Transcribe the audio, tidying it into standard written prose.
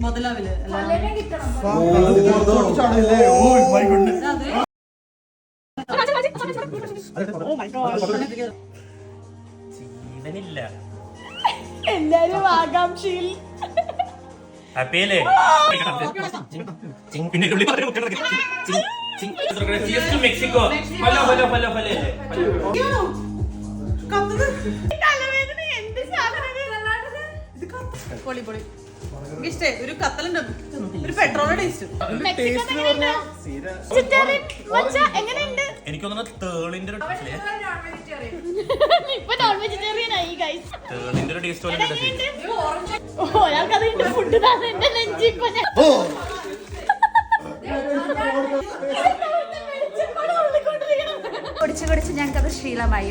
മുതലാവില്ല ജീവനില്ല. എല്ലാരും ആകാംക്ഷയിൽ ഹാപ്പിയല്ലേ? മെക്സിക്കോ. പൊളി പൊളി ഇഷ്ടേ. ഒരു കത്തലുണ്ട്, ഒരു പെട്രോളിന്റെ ടേസ്റ്റ്. എങ്ങനെയുണ്ട്? എനിക്ക് തോന്നുന്നു തേളിന്റെ ഒരു തേളിന്റെ ഒരു ടേസ്റ്റ് പോലെ ഫുഡ് കുടിച്ച് കുടിച്ച് ഞങ്ങൾക്കത് ശീലമായി.